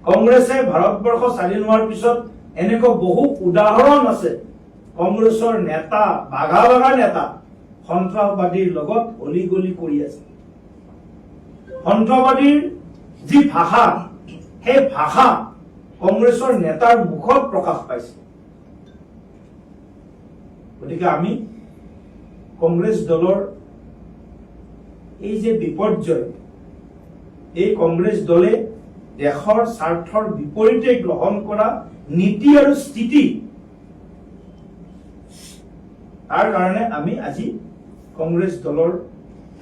কংগ্ৰেছে ভাৰতবৰ্ষ স্বাধীন হোৱাৰ পিছত এনেকুৱা বহু উদাহৰণ আছে কংগ্ৰেছৰ নেতা বাঘা বাঘা নেতা সন্ত্ৰাসবাদীৰ লগত অলি গলি কৰি আছে। সন্ত্ৰাসবাদীৰ যি ভাষা সেই ভাষা কংগ্ৰেছৰ নেতাৰ মুখত প্ৰকাশ পাইছে। গতিকে আমি কংগ্ৰেছ দলৰ এই যে বিপৰ্যয়, এই কংগ্ৰেছ দলে দেশৰ স্বাৰ্থৰ বিপৰীতে গ্ৰহণ কৰা নীতি আৰু স্থিতি, তাৰ কাৰণে আমি আজি কংগ্ৰেছ দলৰ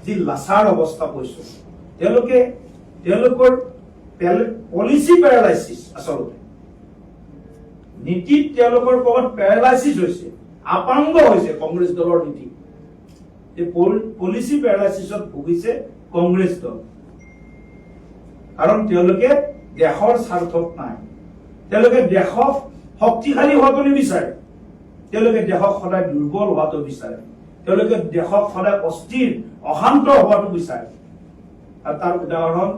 যি লাচাৰ অৱস্থা কৈছো, তেওঁলোকৰ পলিচি পেৰালাইচিছ, আচলতে নীতিত তেওঁলোকৰ ক'ৰবাত পেৰালাইচিছ হৈছে, আপাংগ হৈছে কংগ্ৰেছ দলৰ নীতি। এই পলিচি পেৰালাইচিছত ভুগিছে কংগ্ৰেছ দল, কাৰণ তেওঁলোকে দেশৰ স্বাৰ্থত নাই। তেওঁলোকে দেশক শক্তিশালী হোৱাটো নিবিচাৰে, তেওঁলোকে দেশক সদায় দুৰ্বল হোৱাটো বিচাৰে, তেওঁলোকে দেশক সদায় অস্থিৰ অশান্ত হোৱাটো বিচাৰে। আৰু তাৰ উদাহৰণ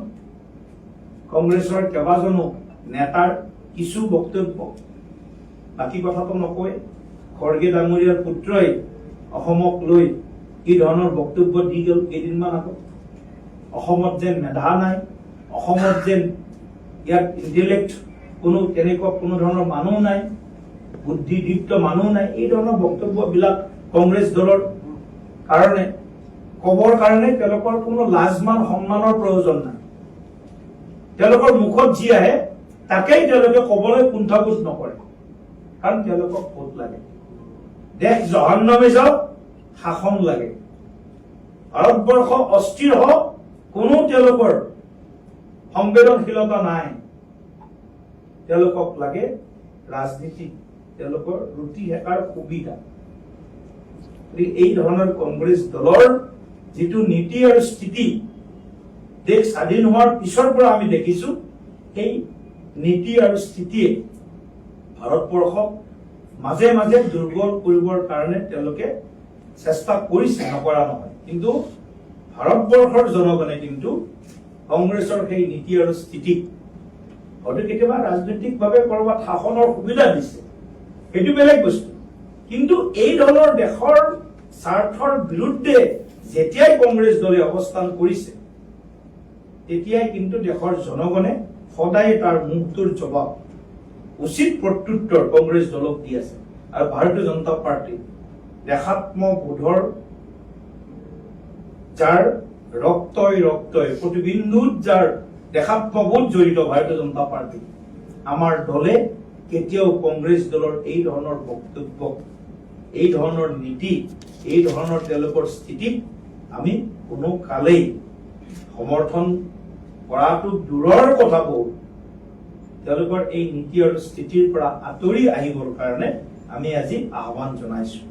কংগ্ৰেছৰ কেইবাজনো নেতাৰ কিছু বক্তব্য। বাকী কথাটো নকয়, খৰ্গে ডাঙৰীয়াৰ পুত্ৰই অসমক লৈ কি ধৰণৰ বক্তব্য দি গ'ল কেইদিনমান আগত। অসমত যেন মেধা নাই, অসমত যেন ইয়াত ইণ্টেলেক্ট তেনেকুৱা কোনো ধৰণৰ মানুহ নাই, বুদ্ধিদীপ্ত মানুহ নাই, এই ধৰণৰ বক্তব্যবিলাক কংগ্ৰেছ দলৰ কাৰণে ক'বৰ কাৰণে তেওঁলোকৰ কোনো লাজমান সন্মানৰ প্ৰয়োজন নাই। তেওঁলোকৰ মুখত যি আহে তাকেই তেওঁলোকে ক'বলৈ কুণ্ঠাবোধ নকৰে, কাৰণ তেওঁলোকক ভোট লাগে। দেশ জহান্নামে যাওক, শাসন লাগে। ভাৰতবৰ্ষ অস্থিৰ হওক, কোনো তেওঁলোকৰ সংবেদনশীলতা নাই। তেওঁলোকক লাগে ৰাজনীতি, তেওঁলোকৰ ৰুটি সেকাৰ সুবিধা। এই ধৰণৰ কংগ্ৰেছ দলৰ যিটো নীতি আৰু স্থিতি দেশ স্বাধীন হোৱাৰ পিছৰ পৰা আমি দেখিছো, সেই নীতি আৰু স্থিতিয়ে ভাৰতবৰ্ষক মাজে মাজে দুৰ্বল কৰিবৰ কাৰণে তেওঁলোকে চেষ্টা কৰিছে, নকৰা নহয়। কিন্তু ভাৰতবৰ্ষৰ জনগণে কিন্তু কংগ্ৰেছৰ সেই নীতি আৰু স্থিতিক হয়তো কেতিয়াবা ৰাজনৈতিকভাৱে কৰবাত শাসনৰ সুবিধা দিছে, সেইটো বেলেগ বস্তু। কিন্তু এই ধৰণৰ দেশৰ স্বাৰ্থৰ বিৰুদ্ধে যেতিয়াই কংগ্ৰেছ দলে অৱস্থান কৰিছে, তেতিয়াই কিন্তু দেশৰ জনগণে সদায় তাৰ মুখটোৰ জবাব, উচিত প্ৰত্যুত্তৰ কংগ্ৰেছ দলক দি আছে। আৰু ভাৰতীয় জনতা পাৰ্টি দেশাত্মবোধৰ যাৰ ৰক্তই প্ৰতিবিন্দুত যাৰ দেশাত্মবোধ জড়িত ভাৰতীয় জনতা পাৰ্টি, আমাৰ দলে কেতিয়াও কংগ্ৰেছ দলৰ এই ধৰণৰ বক্তব্য, এই ধৰণৰ নীতি, এই ধৰণৰ তেওঁলোকৰ স্থিতিক আমি কোনো কালেই সমৰ্থন কৰাটো দূৰৰ কথা। বহু তেওঁলোকৰ এই নীতি আৰু স্থিতিৰ পৰা আঁতৰি আহিবৰ কাৰণে আমি আজি আহ্বান জনাইছো।